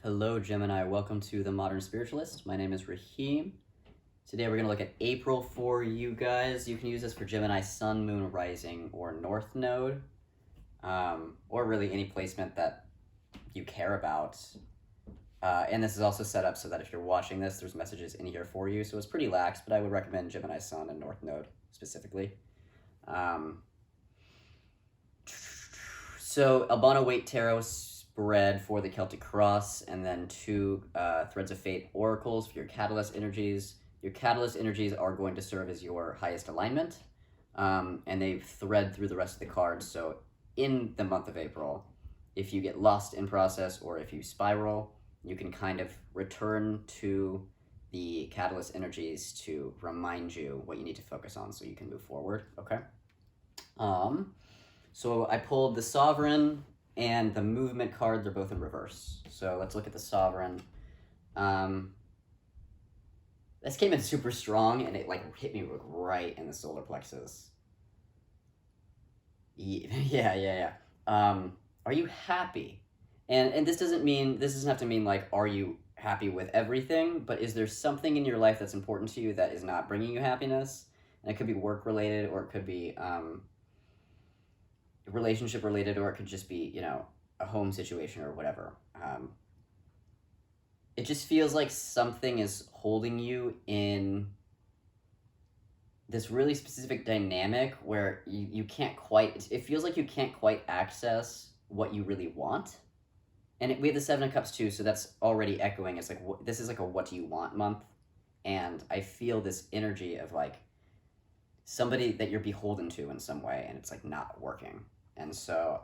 Hello, Gemini. Welcome to The Modern Spiritualist. My name is Raheem. Today we're going to look at April for you guys. You can use this for Gemini Sun, Moon, Rising, or North Node, or really any placement that you care about. And this is also set up so that if you're watching this, there's messages in here for you. So it's pretty lax, but I would recommend Gemini Sun and North Node specifically. So Albano Waite Tarot spread for the Celtic Cross, and then two Threads of Fate oracles for your catalyst energies. Your catalyst energies are going to serve as your highest alignment, and they thread through the rest of the cards. So in the month of April, if you get lost in process or if you spiral, you can kind of return to the catalyst energies to remind you what you need to focus on so you can move forward, okay? So I pulled the Sovereign and the Movement card. They're both in reverse. So let's look at the Sovereign. This came in super strong, and it like hit me right in the solar plexus. Yeah. Are you happy? And this doesn't have to mean like, are you happy with everything? But is there something in your life that's important to you that is not bringing you happiness? And it could be work related, or it could be relationship related, or it could just be, a home situation or whatever. It just feels like something is holding you in this really specific dynamic where you can't quite, it feels like you can't quite access what you really want. And we have the Seven of Cups too, so that's already echoing. It's like, this is like a what do you want month. And I feel this energy of like somebody that you're beholden to in some way, and it's like not working. And so,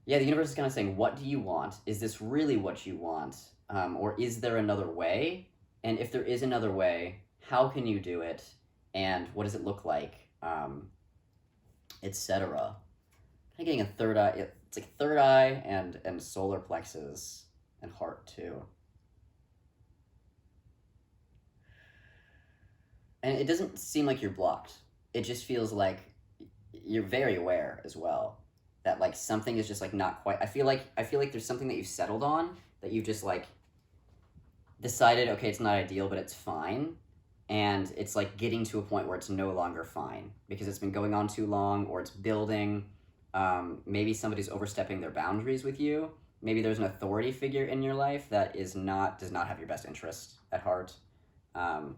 the universe is kind of saying, what do you want? Is this really what you want? Or is there another way? And if there is another way, how can you do it? And what does it look like? Etc. Kind of getting a third eye. It's like third eye and solar plexus and heart too. And it doesn't seem like you're blocked. It just feels like you're very aware as well that like something is just like not quite. I feel like there's something that you've settled on, that you've just like decided, okay, it's not ideal, but it's fine. And it's like getting to a point where it's no longer fine because it's been going on too long, or it's building. Maybe somebody's overstepping their boundaries with you. Maybe there's an authority figure in your life that does not have your best interest at heart. And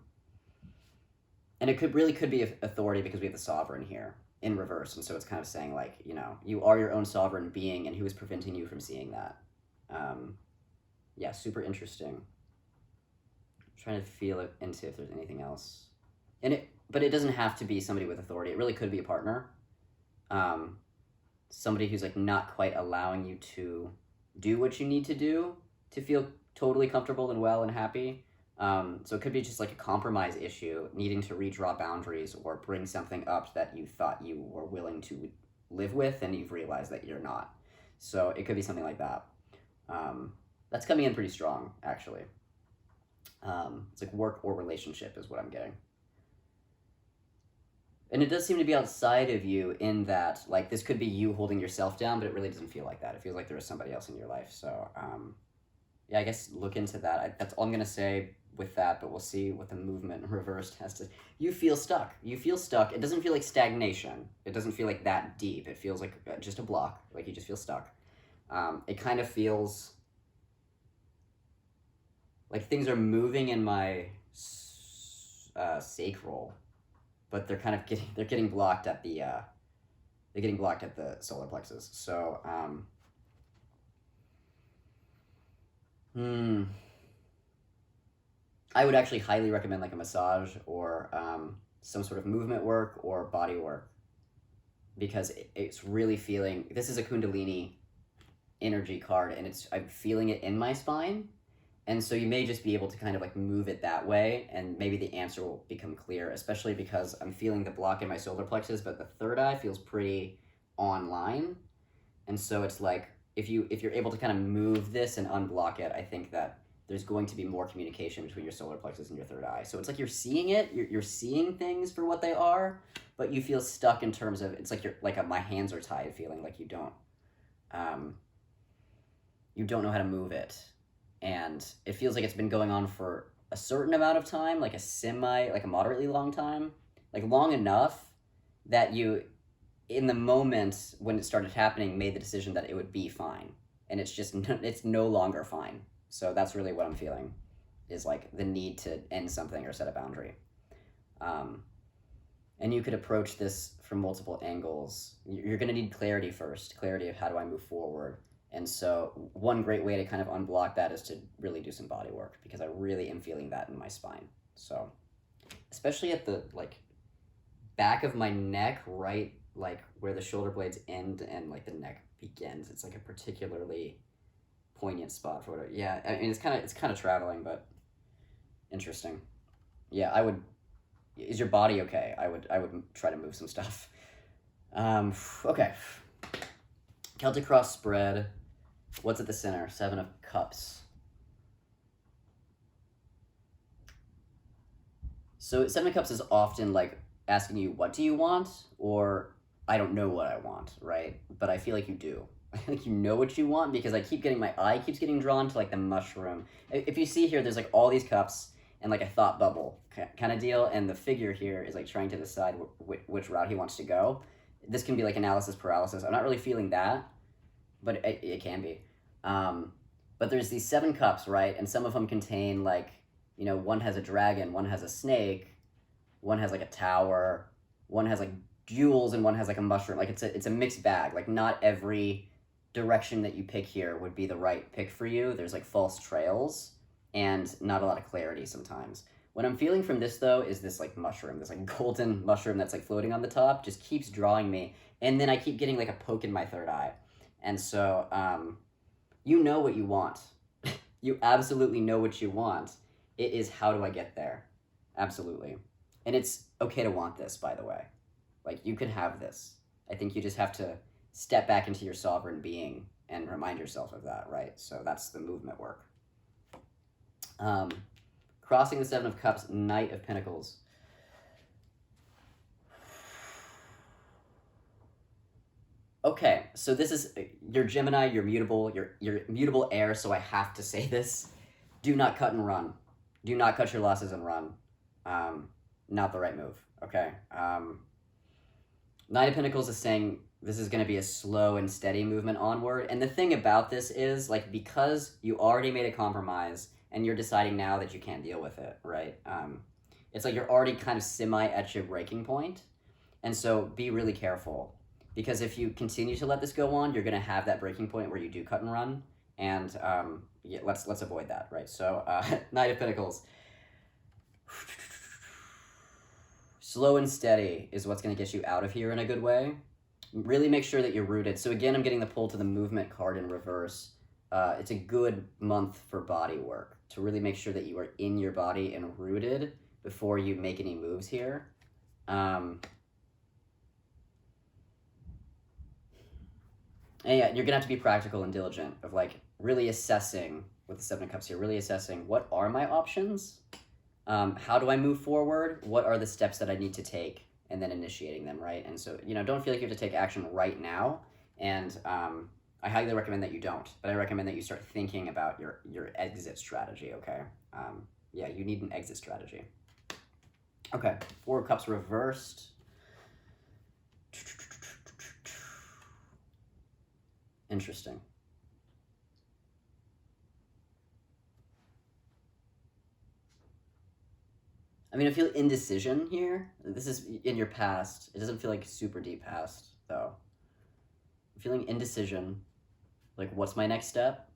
it could be authority because we have the Sovereign here in reverse. And so it's kind of saying like, you are your own sovereign being, and who is preventing you from seeing that? Super interesting. I'm trying to feel it into if there's anything else. But it doesn't have to be somebody with authority. It really could be a partner. Somebody who's like not quite allowing you to do what you need to do to feel totally comfortable and well and happy. So it could be just like a compromise issue, needing to redraw boundaries or bring something up that you thought you were willing to live with, and you've realized that you're not. So it could be something like that. That's coming in pretty strong, actually. It's like work or relationship is what I'm getting. And it does seem to be outside of you in that, like, this could be you holding yourself down, but it really doesn't feel like that. It feels like there is somebody else in your life. So, I guess look into that. That's all I'm going to say with that, but we'll see what the Movement reversed has to. You feel stuck. It doesn't feel like stagnation. It doesn't feel like that deep. It feels like just a block, like you just feel stuck. It kind of feels like things are moving in my sacral, but they're kind of getting blocked at the solar plexus. So I would actually highly recommend like a massage or some sort of movement work or body work, because it's really feeling, this is a Kundalini energy card, and I'm feeling it in my spine. And so you may just be able to kind of like move it that way, and maybe the answer will become clear, especially because I'm feeling the block in my solar plexus, but the third eye feels pretty online. And so it's like, if you're able to kind of move this and unblock it, I think that there's going to be more communication between your solar plexus and your third eye. So it's like you're seeing it, you're seeing things for what they are, but you feel stuck in terms of, it's like my hands are tied feeling, like you don't, you don't know how to move it. And it feels like it's been going on for a certain amount of time, like a moderately long time, like long enough that you, in the moment when it started happening, made the decision that it would be fine. And it's just, it's no longer fine. So that's really what I'm feeling, is like the need to end something or set a boundary. And you could approach this from multiple angles. You're going to need clarity first, clarity of how do I move forward. And so one great way to kind of unblock that is to really do some body work, because I really am feeling that in my spine. So especially at the like back of my neck, right, like where the shoulder blades end and like the neck begins, it's like a particularly poignant spot for it. Yeah, I mean it's kind of traveling, but interesting. Yeah, I would. Is your body okay? I would try to move some stuff. Okay. Celtic cross spread. What's at the center? 7 of Cups. So 7 of Cups is often like asking you, what do you want? Or I don't know what I want, right? But I feel like you do. I feel like you know what you want, because I keep getting, my eye keeps getting drawn to like the mushroom. If you see here, there's like all these cups and like a thought bubble kind of deal, and the figure here is like trying to decide which route he wants to go. This can be like analysis paralysis. I'm not really feeling that, but it can be. But there's these 7 cups, right? And some of them contain like, you know, one has a dragon, one has a snake, one has like a tower, one has like jewels, and one has like a mushroom. Like it's a mixed bag. Like not every direction that you pick here would be the right pick for you. There's like false trails and not a lot of clarity sometimes. What I'm feeling from this though is this like mushroom, this like golden mushroom that's like floating on the top, just keeps drawing me. And then I keep getting like a poke in my third eye. And so, you know what you want. You absolutely know what you want. It is, how do I get there? Absolutely. And it's okay to want this, by the way. Like, you can have this. I think you just have to step back into your sovereign being and remind yourself of that, right? So that's the movement work. Crossing the 7 of Cups, Knight of Pentacles. Okay, so this is, you're Gemini, you're mutable air, so I have to say this. Do not cut and run. Do not cut your losses and run. Not the right move, okay? Knight of Pentacles is saying this is going to be a slow and steady movement onward. And the thing about this is, like, because you already made a compromise and you're deciding now that you can't deal with it, right? It's like you're already kind of semi at your breaking point. And so be really careful. Because if you continue to let this go on, you're going to have that breaking point where you do cut and run. And yeah, let's avoid that, right? So Knight of Pentacles. Slow and steady is what's going to get you out of here in a good way. Really make sure that you're rooted. So again, I'm getting the pull to the movement card in reverse. It's a good month for body work, to really make sure that you are in your body and rooted before you make any moves here. And yeah, you're gonna have to be practical and diligent of like really assessing, with the 7 of Cups here, really assessing what are my options? How do I move forward? What are the steps that I need to take? And then initiating them, right? And so, you know, don't feel like you have to take action right now. And I highly recommend that you don't, but I recommend that you start thinking about your exit strategy, okay? Yeah, you need an exit strategy. Okay, 4 of Cups reversed. Interesting. I mean, I feel indecision here. This is in your past. It doesn't feel like super deep past, though. I'm feeling indecision. Like, what's my next step?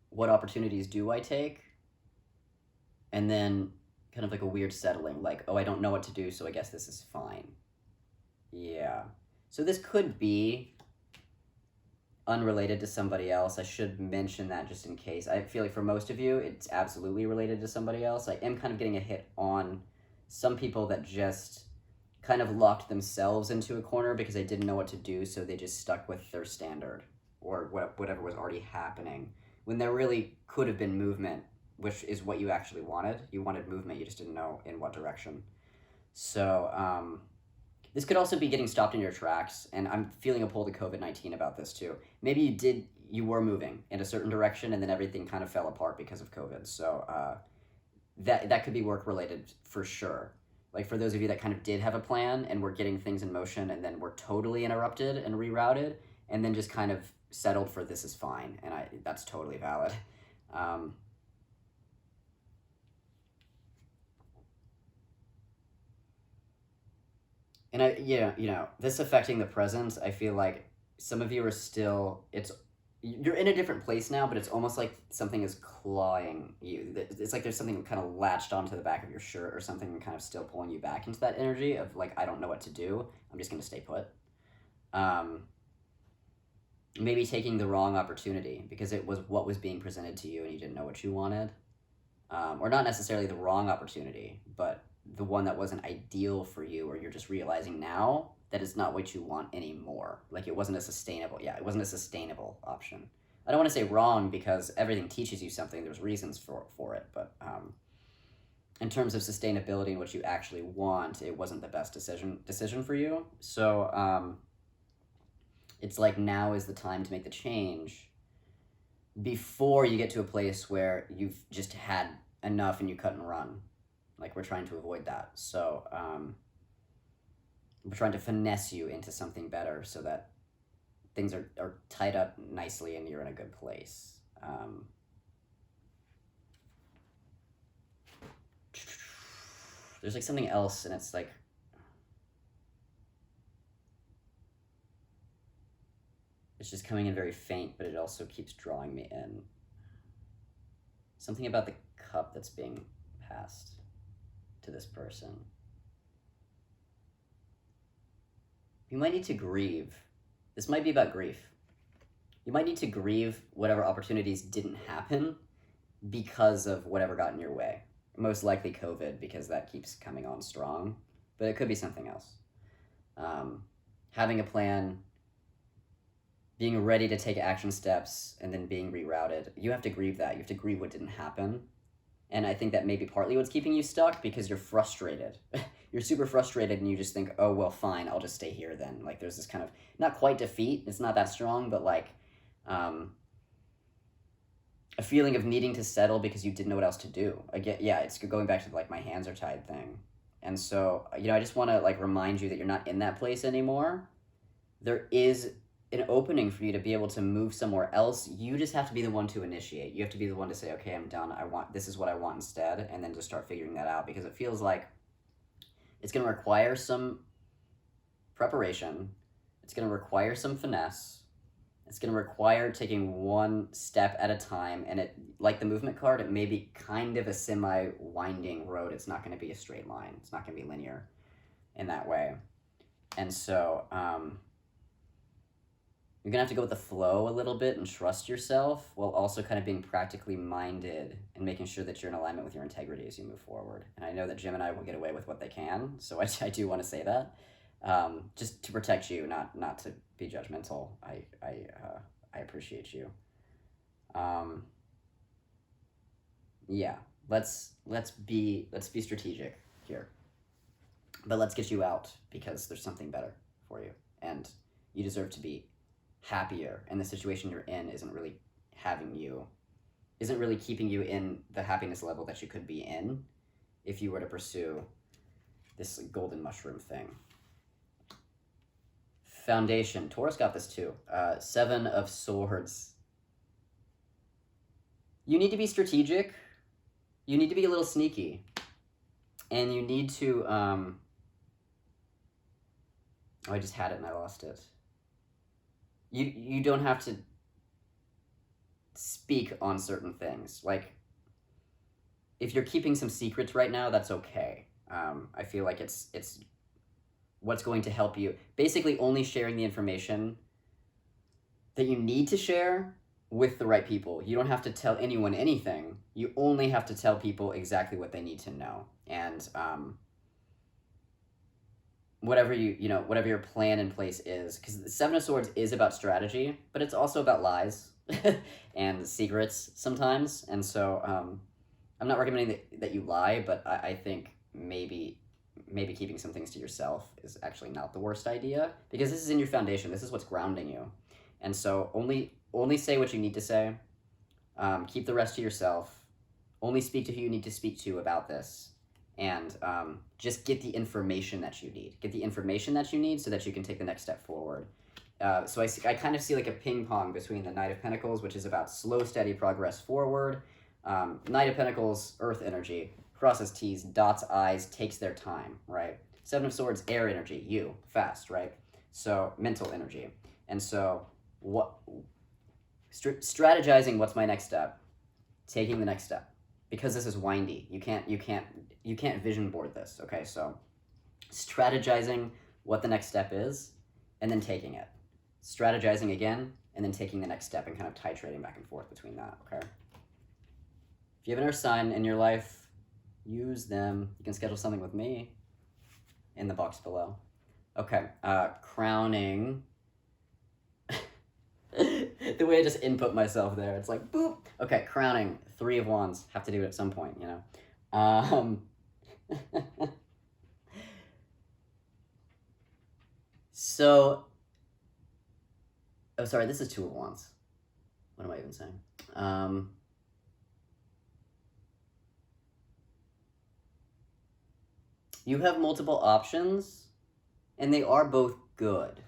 What opportunities do I take? And then kind of like a weird settling, like, oh, I don't know what to do, so I guess this is fine. Yeah. So this could be unrelated to somebody else. I should mention that just in case. I feel like for most of you, it's absolutely related to somebody else. I am kind of getting a hit on some people that just kind of locked themselves into a corner because they didn't know what to do, so they just stuck with their standard or whatever was already happening, when there really could have been movement, which is what you actually wanted. You wanted movement, you just didn't know in what direction. So, This could also be getting stopped in your tracks, and I'm feeling a pull to COVID-19 about this too. Maybe you were moving in a certain direction, and then everything kind of fell apart because of COVID. So that could be work related for sure. Like for those of you that kind of did have a plan and were getting things in motion, and then were totally interrupted and rerouted, and then just kind of settled for this is fine, and that's totally valid. And this affecting the present, I feel like some of you are still, you're in a different place now, but it's almost like something is clawing you. It's like there's something kind of latched onto the back of your shirt or something and kind of still pulling you back into that energy of like, I don't know what to do. I'm just going to stay put. Maybe taking the wrong opportunity because it was what was being presented to you and you didn't know what you wanted. Or not necessarily the wrong opportunity, but the one that wasn't ideal for you, or you're just realizing now that it's not what you want anymore. Like it wasn't a sustainable option. I don't want to say wrong because everything teaches you something. There's reasons for it, but in terms of sustainability and what you actually want, it wasn't the best decision for you. So it's like now is the time to make the change before you get to a place where you've just had enough and you cut and run. Like we're trying to avoid that. So we're trying to finesse you into something better so that things are tied up nicely and you're in a good place. There's like something else, and it's like it's just coming in very faint, but it also keeps drawing me in. Something about the cup that's being passed to this person. You might need to grieve. This might be about grief. You might need to grieve whatever opportunities didn't happen because of whatever got in your way. Most likely COVID, because that keeps coming on strong, but it could be something else. Having a plan, being ready to take action steps, and then being rerouted. You have to grieve that. You have to grieve what didn't happen. And I think that may be partly what's keeping you stuck because you're frustrated. You're super frustrated and you just think, oh, well, fine, I'll just stay here then. Like there's this kind of, not quite defeat, it's not that strong, but like a feeling of needing to settle because you didn't know what else to do. It's going back to like my hands are tied thing. And so, I just want to like remind you that you're not in that place anymore. There is an opening for you to be able to move somewhere else. You just have to be the one to initiate. You have to be the one to say, okay, I'm done. This is what I want instead. And then just start figuring that out, because it feels like it's going to require some preparation. It's going to require some finesse. It's going to require taking one step at a time. And it, like the movement card, it may be kind of a semi-winding road. It's not going to be a straight line. It's not going to be linear in that way. And so, you're going to have to go with the flow a little bit and trust yourself, while also kind of being practically minded and making sure that you're in alignment with your integrity as you move forward. And I know that Gemini will get away with what they can, so I do want to say that. Just to protect you, not to be judgmental. I appreciate you. Let's be strategic here. But let's get you out, because there's something better for you. And you deserve to be happier, and the situation you're in isn't really keeping you in the happiness level that you could be in if you were to pursue this golden mushroom thing. Foundation. Taurus got this too. 7 of Swords. You need to be strategic. You need to be a little sneaky. And you need to... I just had it and I lost it. You don't have to speak on certain things. Like, if you're keeping some secrets right now, that's okay. I feel like it's what's going to help you. Basically, only sharing the information that you need to share with the right people. You don't have to tell anyone anything. You only have to tell people exactly what they need to know. And whatever your plan in place is, because the 7 of Swords is about strategy, but it's also about lies and secrets sometimes. And so I'm not recommending that you lie, but I think maybe maybe keeping some things to yourself is actually not the worst idea, because this is in your foundation. This is what's grounding you. And so only say what you need to say. Keep the rest to yourself. Only speak to who you need to speak to about this. And just get the information that you need. Get the information that you need so that you can take the next step forward. So I kind of see like a ping pong between the Knight of Pentacles, which is about slow, steady progress forward. Knight of Pentacles, earth energy, crosses T's, dots I's, takes their time, right? Seven of Swords, air energy, you, fast, right? So mental energy. And so strategizing what's my next step, taking the next step, because this is windy. You can't vision board this, okay? So strategizing what the next step is and then taking it. Strategizing again and then taking the next step and kind of titrating back and forth between that, okay? If you have an earth sign in your life, use them. You can schedule something with me in the box below. Okay, crowning. The way I just input myself there, it's like, boop. Okay, crowning, 3 of Wands. Have to do it at some point, you know? So, oh, sorry, this is 2 of Wands. What am I even saying? You have multiple options, and they are both good.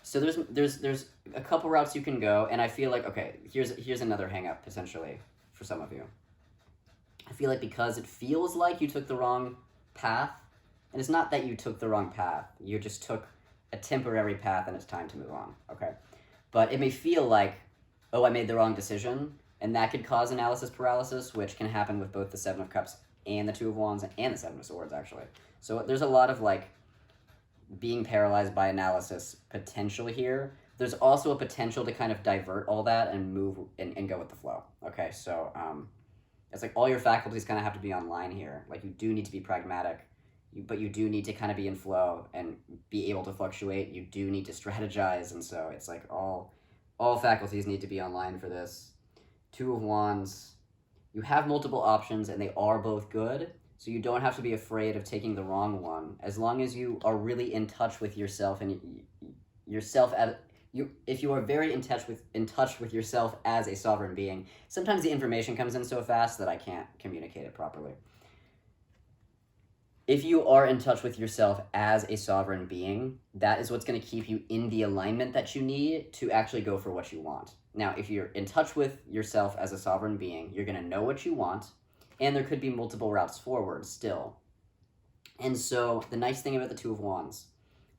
So there's a couple routes you can go, and I feel like, okay, here's another hang up potentially for some of you. I feel like because it feels like you took the wrong path, and it's not that you took the wrong path, you just took a temporary path and it's time to move on, okay? But it may feel like, oh, I made the wrong decision, and that could cause analysis paralysis, which can happen with both the 7 of Cups and the 2 of Wands and the 7 of Swords, actually. So there's a lot of, like, being paralyzed by analysis potential here. There's also a potential to kind of divert all that and move and go with the flow, okay? So it's like all your faculties kind of have to be online here. Like, you do need to be pragmatic, but you do need to kind of be in flow and be able to fluctuate. You do need to strategize, and so it's like all faculties need to be online for this. 2 of Wands, you have multiple options and they are both good, so you don't have to be afraid of taking the wrong one, as long as you are really in touch with yourself and yourself as you. If you are very in touch with yourself as a sovereign being, sometimes the information comes in so fast that I can't communicate it properly. If you are in touch with yourself as a sovereign being, that is what's going to keep you in the alignment that you need to actually go for what you want. Now, if you're in touch with yourself as a sovereign being, you're going to know what you want, and there could be multiple routes forward still. And so the nice thing about the 2 of Wands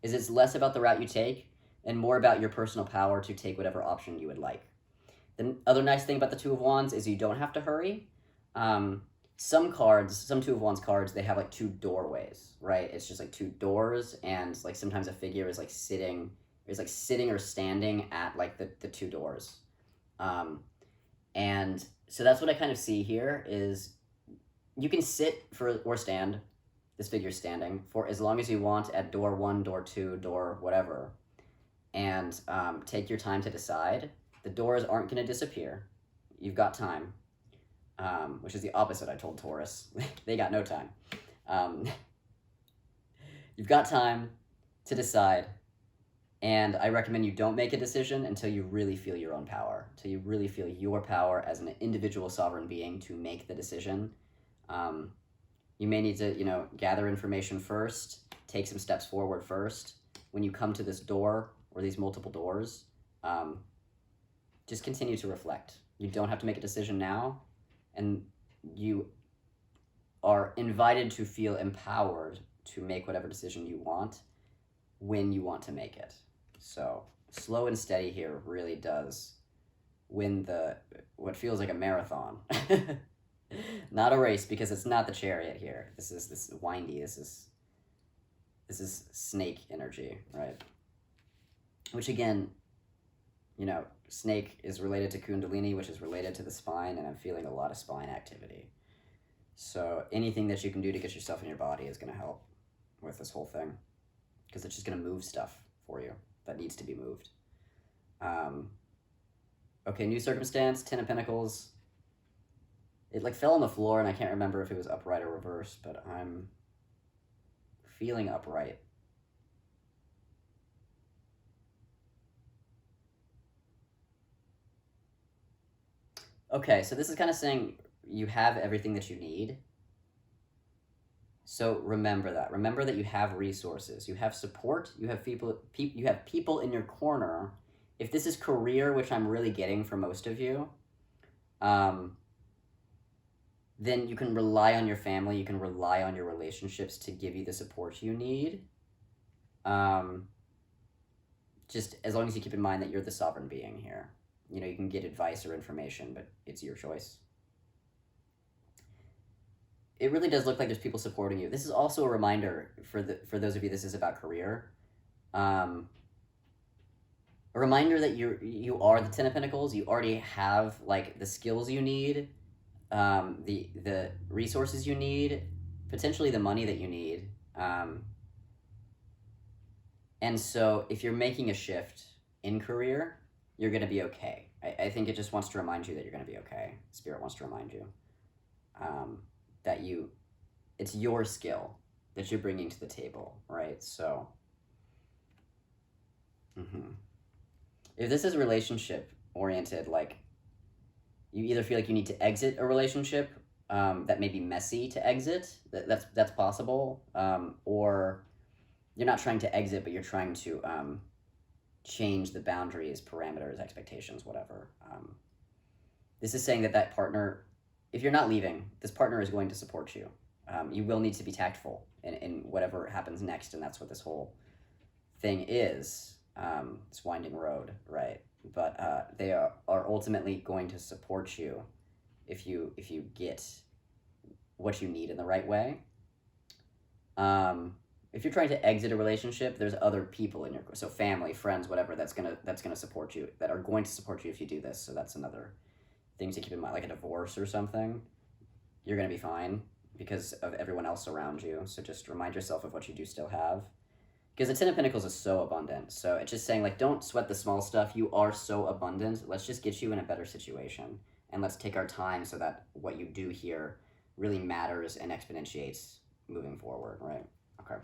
is it's less about the route you take and more about your personal power to take whatever option you would like. The other nice thing about the 2 of Wands is you don't have to hurry. Some 2 of Wands cards, they have like 2 doorways, right? It's just like 2 doors, and like sometimes a figure is like sitting or standing at like the 2 doors. And so that's what I kind of see here is you can sit or stand, this figure's standing, for as long as you want at door 1, door 2, door whatever, and take your time to decide. The doors aren't going to disappear. You've got time. Which is the opposite I told Taurus. They got no time. You've got time to decide, and I recommend you don't make a decision until you really feel your own power, until you really feel your power as an individual sovereign being to make the decision. You may need to, gather information first, take some steps forward first. When you come to this door or these multiple doors, just continue to reflect. You don't have to make a decision now. And you are invited to feel empowered to make whatever decision you want when you want to make it. So slow and steady here really does win what feels like a marathon. Not a race, because it's not the Chariot here. This is windy. This is snake energy, right? Which again, snake is related to Kundalini, which is related to the spine, and I'm feeling a lot of spine activity. So anything that you can do to get yourself in your body is going to help with this whole thing, because it's just going to move stuff for you that needs to be moved. Okay, new circumstance, 10 of Pentacles. It fell on the floor, and I can't remember if it was upright or reversed, but I'm feeling upright. Okay, so this is kind of saying you have everything that you need. So remember that. Remember that you have resources. You have support. You have people in your corner. If this is career, which I'm really getting for most of you, then you can rely on your family. You can rely on your relationships to give you the support you need. Just as long as you keep in mind that you're the sovereign being here. You know, you can get advice or information, but it's your choice. It really does look like there's people supporting you. This is also a reminder for those of you this is about career. A reminder that you are the Ten of Pentacles. You already have like the skills you need, the resources you need, potentially the money that you need. And so if you're making a shift in career, you're going to be okay. I think it just wants to remind you that you're going to be okay. Spirit wants to remind you that it's your skill that you're bringing to the table, right? So if this is relationship oriented, like you either feel like you need to exit a relationship that may be messy to exit, that's possible, or you're not trying to exit, but you're trying to change the boundaries, parameters, expectations, whatever. This is saying that partner, if you're not leaving, this partner is going to support you. You will need to be tactful in whatever happens next, and that's what this whole thing is. It's winding road, right? But they are ultimately going to support you if you get what you need in the right way. If you're trying to exit a relationship, there's other people in your, so family, friends, whatever, that's gonna support you, that are going to support you if you do this. So that's another thing to keep in mind, like a divorce or something. You're gonna be fine because of everyone else around you. So just remind yourself of what you do still have. Because the Ten of Pentacles is so abundant. So it's just saying, like, don't sweat the small stuff. You are so abundant. Let's just get you in a better situation. And let's take our time so that what you do here really matters and exponentiates moving forward, right? Okay.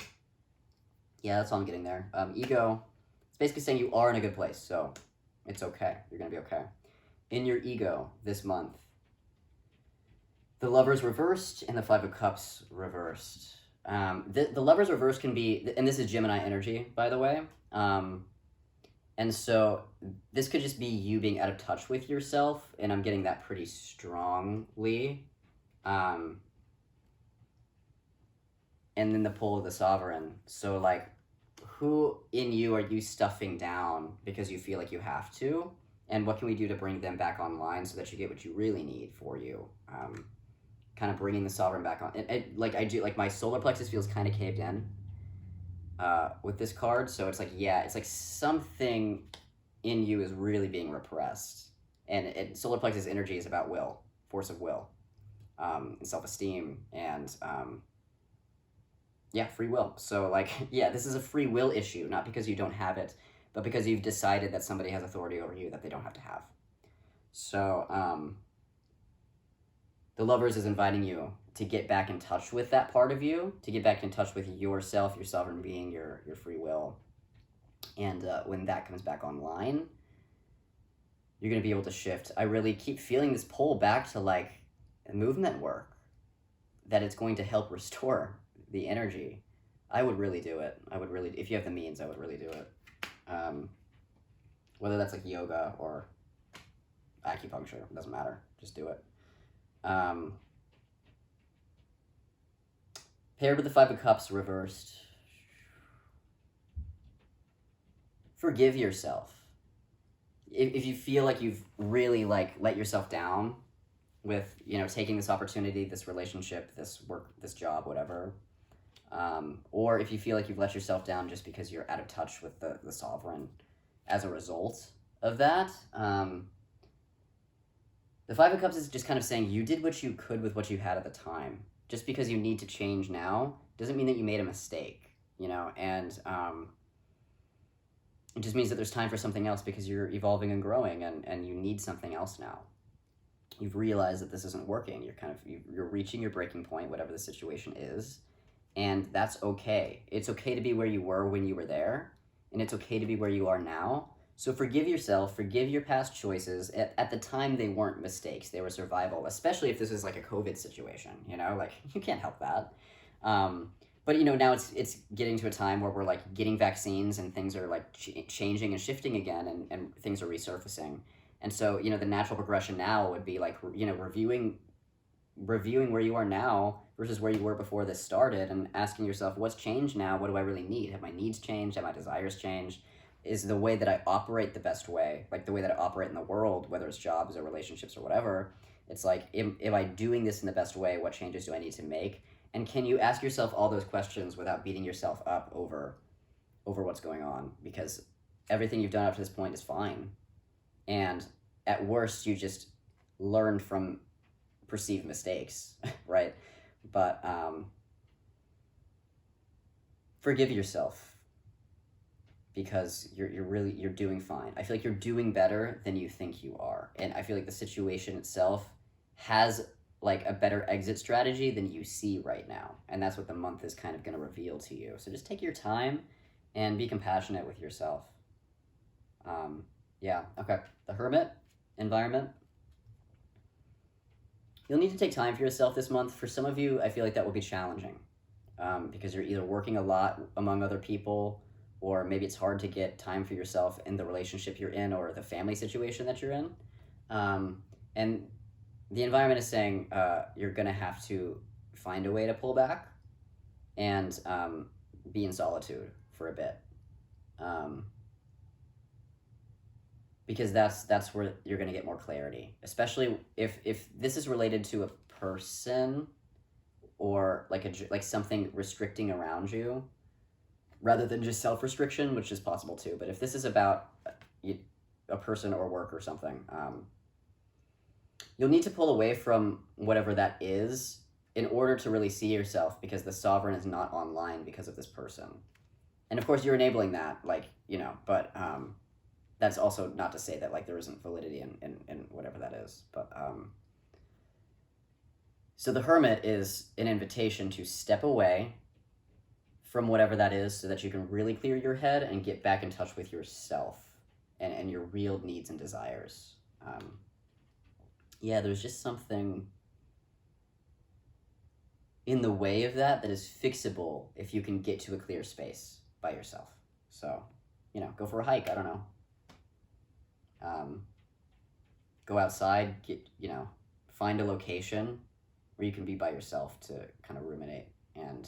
Yeah, that's all I'm getting there. Ego, it's basically saying you are in a good place, so it's okay. You're going to be okay. In your ego this month, the Lovers reversed and the Five of Cups reversed. The Lovers reversed can be, and this is Gemini energy, by the way. And so this could just be you being out of touch with yourself, and I'm getting that pretty strongly. And then the pull of the Sovereign. So, like, who in you are you stuffing down because you feel like you have to? And what can we do to bring them back online so that you get what you really need for you? Kind of bringing the Sovereign back on. Like my solar plexus feels kind of caved in with this card. So it's like, yeah, it's like something in you is really being repressed. And solar plexus energy is about will, force of will, and self-esteem, and yeah, free will. So, like, yeah, this is a free will issue, not because you don't have it, but because you've decided that somebody has authority over you that they don't have to have. So, the Lovers is inviting you to get back in touch with that part of you, to get back in touch with yourself, your sovereign being, your free will. And when that comes back online, you're going to be able to shift. I really keep feeling this pull back to, like, movement work, that it's going to help restore the energy. I would really do it. I would really, if you have the means, I would really do it. Whether that's like yoga or acupuncture, it doesn't matter. Just do it. Paired with the Five of Cups reversed. Forgive yourself. If you feel like you've really like let yourself down with, you know, taking this opportunity, this relationship, this work, this job, whatever, or if you feel like you've let yourself down just because you're out of touch with the Sovereign as a result of that, the Five of Cups is just kind of saying you did what you could with what you had at the time. Just because you need to change now doesn't mean that you made a mistake, you know, and it just means that there's time for something else because you're evolving and growing, and you need something else now. You've realized that this isn't working. You're reaching your breaking point, whatever the situation is, And that's okay. It's okay to be where you were when you were there, and it's okay to be where you are now. So forgive yourself, forgive your past choices. At the time, they weren't mistakes, they were survival, especially if this is like a COVID situation, you know, like you can't help that. But you know, now it's getting to a time where we're like getting vaccines and things are like changing and shifting again, and things are resurfacing. And so, you know, the natural progression now would be like, you know, reviewing where you are now versus where you were before this started, and asking yourself, what's changed now? What do I really need? Have my needs changed? Have my desires changed? Is the way that I operate the best way, like the way that I operate in the world, whether it's jobs or relationships or whatever? It's like, am I doing this in the best way? What changes do I need to make? And can you ask yourself all those questions without beating yourself up over what's going on? Because everything you've done up to this point is fine, and at worst you just learned from perceived mistakes, right? But forgive yourself, because you're doing fine. I feel like you're doing better than you think you are, and I feel like the situation itself has like a better exit strategy than you see right now, and that's what the month is kind of going to reveal to you. So just take your time and be compassionate with yourself. Yeah, okay. The Hermit environment. You'll need to take time for yourself this month. For some of you, I feel like that will be challenging, because you're either working a lot among other people, or maybe it's hard to get time for yourself in the relationship you're in or the family situation that you're in. And the environment is saying you're going to have to find a way to pull back and be in solitude for a bit. Because that's where you're going to get more clarity, especially if this is related to a person, or like something restricting around you, rather than just self-restriction, which is possible too. But if this is about a person or work or something, you'll need to pull away from whatever that is in order to really see yourself, because the sovereign is not online because of this person. And of course you're enabling that, like, you know, but that's also not to say that like there isn't validity in whatever that is. But so the Hermit is an invitation to step away from whatever that is, so that you can really clear your head and get back in touch with yourself and your real needs and desires. Yeah, there's just something in the way of that is fixable if you can get to a clear space by yourself. So, you know, go for a hike. I don't know. Go outside, find a location where you can be by yourself to kind of ruminate. And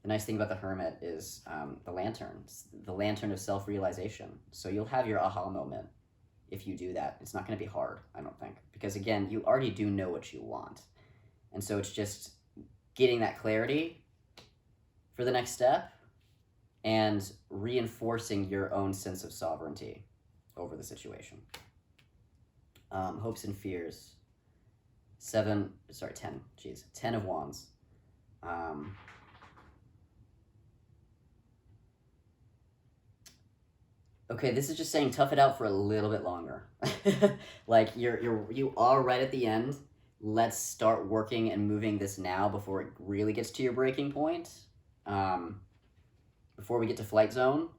the nice thing about the Hermit is the lantern of self-realization. So you'll have your aha moment if you do that. It's not going to be hard, I don't think, because again, you already do know what you want. And so it's just getting that clarity for the next step and reinforcing your own sense of sovereignty over the situation. Hopes and fears. 10 of Wands. Okay, this is just saying tough it out for a little bit longer. Like you are right at the end. Let's start working and moving this now before it really gets to your breaking point. Before we get to flight zone.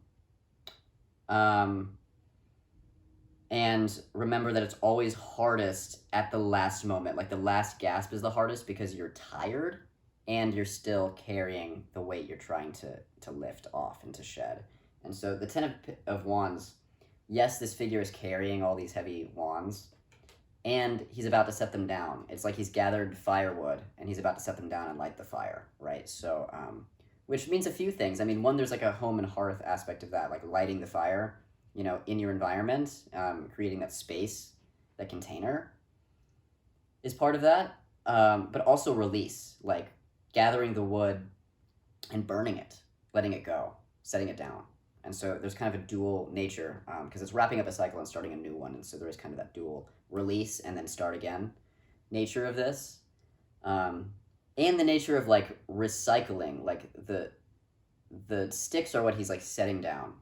And remember that it's always hardest at the last moment. Like the last gasp is the hardest because you're tired and you're still carrying the weight you're trying to lift off and to shed. And so the 10 of Wands, yes, this figure is carrying all these heavy wands, and he's about to set them down. It's like he's gathered firewood, and he's about to set them down and light the fire, right? So, which means a few things. I mean, one, there's like a home and hearth aspect of that, like lighting the fire, you know, in your environment, creating that space, that container is part of that. But also release, like gathering the wood and burning it, letting it go, setting it down. And so there's kind of a dual nature, because it's wrapping up a cycle and starting a new one. And so there is kind of that dual release and then start again nature of this. And the nature of like recycling, like the sticks are what he's like setting down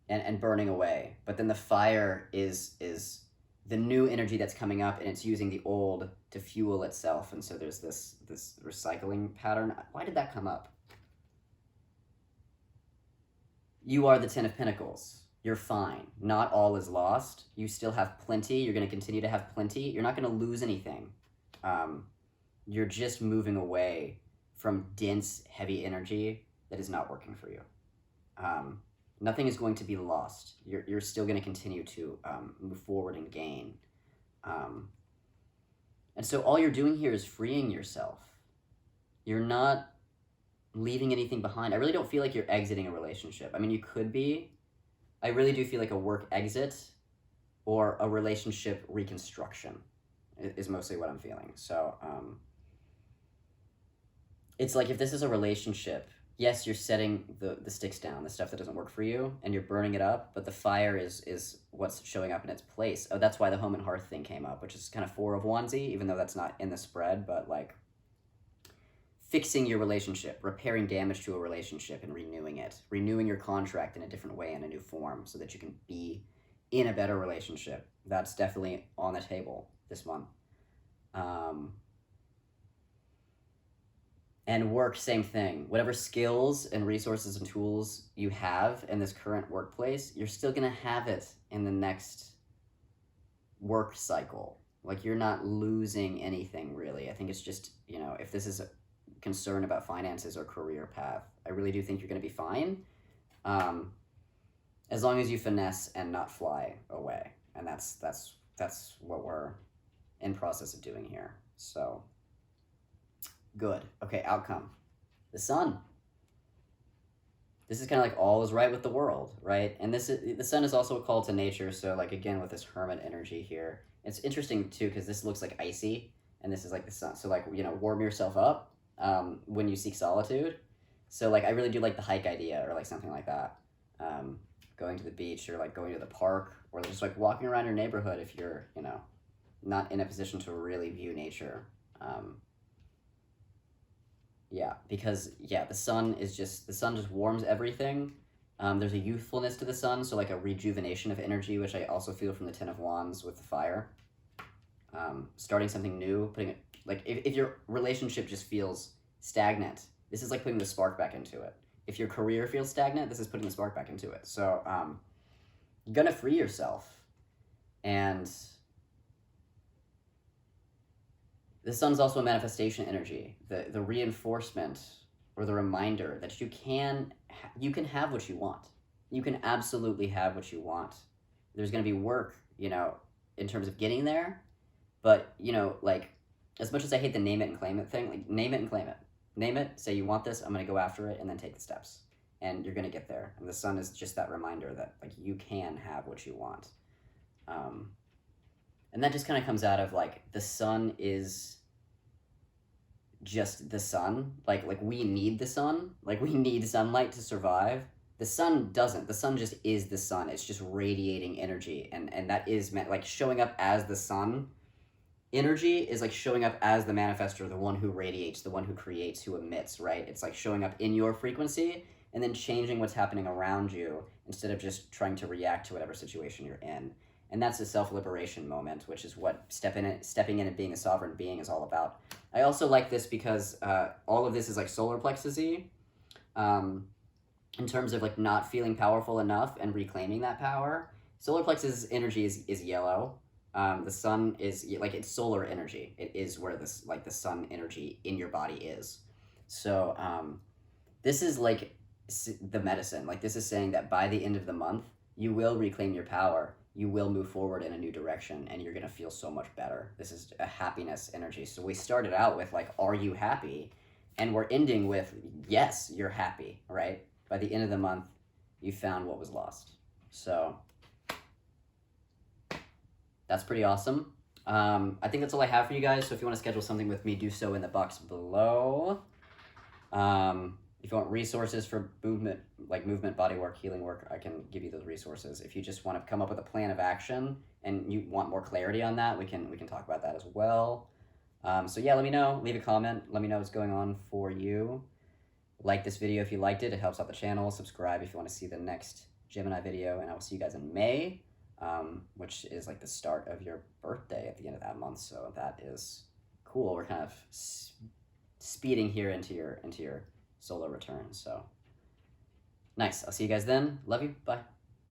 and burning away. But then the fire is the new energy that's coming up, and it's using the old to fuel itself. And so there's this recycling pattern. Why did that come up? You are the Ten of Pentacles. You're fine. Not all is lost. You still have plenty. You're going to continue to have plenty. You're not going to lose anything. You're just moving away from dense, heavy energy that is not working for you. Nothing is going to be lost. You're still going to continue to move forward and gain. And so all you're doing here is freeing yourself. You're not leaving anything behind. I really don't feel like you're exiting a relationship. I mean, you could be. I really do feel like a work exit or a relationship reconstruction is mostly what I'm feeling. So it's like if this is a relationship, yes, you're setting the sticks down, the stuff that doesn't work for you, and you're burning it up, but the fire is what's showing up in its place. Oh, that's why the home and hearth thing came up, which is kind of 4 of Wands-y, even though that's not in the spread, but like fixing your relationship, repairing damage to a relationship and renewing it, renewing your contract in a different way, in a new form, so that you can be in a better relationship. That's definitely on the table this month. And work, same thing. Whatever skills and resources and tools you have in this current workplace, you're still gonna have it in the next work cycle. Like, you're not losing anything, really. I think it's just, you know, if this is a concern about finances or career path, I really do think you're gonna be fine. As long as you finesse and not fly away. And that's what we're in process of doing here. So good. Okay, outcome. The sun. This is kind of like all is right with the world, right? And this is, the sun is also a call to nature. So like, again, with this hermit energy here, it's interesting too, because this looks like icy and this is like the sun. So like, you know, warm yourself up when you seek solitude. So like, I really do like the hike idea or like something like that. Going to the beach or like going to the park or just like walking around your neighborhood if you're, you know, not in a position to really view nature. Yeah, because the sun just warms everything. There's a youthfulness to the sun, so like a rejuvenation of energy, which I also feel from the Ten of Wands with the fire. Starting something new, putting it, like if your relationship just feels stagnant, this is like putting the spark back into it. If your career feels stagnant, this is putting the spark back into it. So you're gonna free yourself. And the sun's also a manifestation energy, the reinforcement or the reminder that you can have what you want. You can absolutely have what you want. There's going to be work, you know, in terms of getting there, but, you know, like, as much as I hate the name it and claim it thing, like, name it and claim it. Name it, say you want this, I'm going to go after it, and then take the steps. And you're going to get there. And the sun is just that reminder that, like, you can have what you want. And that just kind of comes out of, like, the sun is just the sun. Like we need the sun. Like, we need sunlight to survive. The sun doesn't. The sun just is the sun. It's just radiating energy. And that is meant, like, showing up as the sun. Energy is like showing up as the manifestor, the one who radiates, the one who creates, who emits, right? It's like showing up in your frequency and then changing what's happening around you instead of just trying to react to whatever situation you're in. And that's a self-liberation moment, which is what stepping in and being a sovereign being is all about. I also like this because all of this is like solar plexus-y, in terms of like not feeling powerful enough and reclaiming that power. Solar plexus energy is yellow. The sun is like, it's solar energy. It is where this, like, the sun energy in your body is. So this is like the medicine. Like, this is saying that by the end of the month, you will reclaim your power. You will move forward in a new direction, and you're going to feel so much better. This is a happiness energy. So we started out with, like, are you happy? And we're ending with, yes, you're happy, right? By the end of the month, you found what was lost. So that's pretty awesome. I think that's all I have for you guys. So if you want to schedule something with me, do so in the box below. If you want resources for movement, body work, healing work, I can give you those resources. If you just want to come up with a plan of action and you want more clarity on that, we can talk about that as well. So yeah, let me know. Leave a comment. Let me know what's going on for you. Like this video if you liked it. It helps out the channel. Subscribe if you want to see the next Gemini video, and I will see you guys in May. which is like the start of your birthday at the end of that month. So that is cool. We're kind of speeding here into your solar return. So nice. I'll see you guys then. Love you. Bye.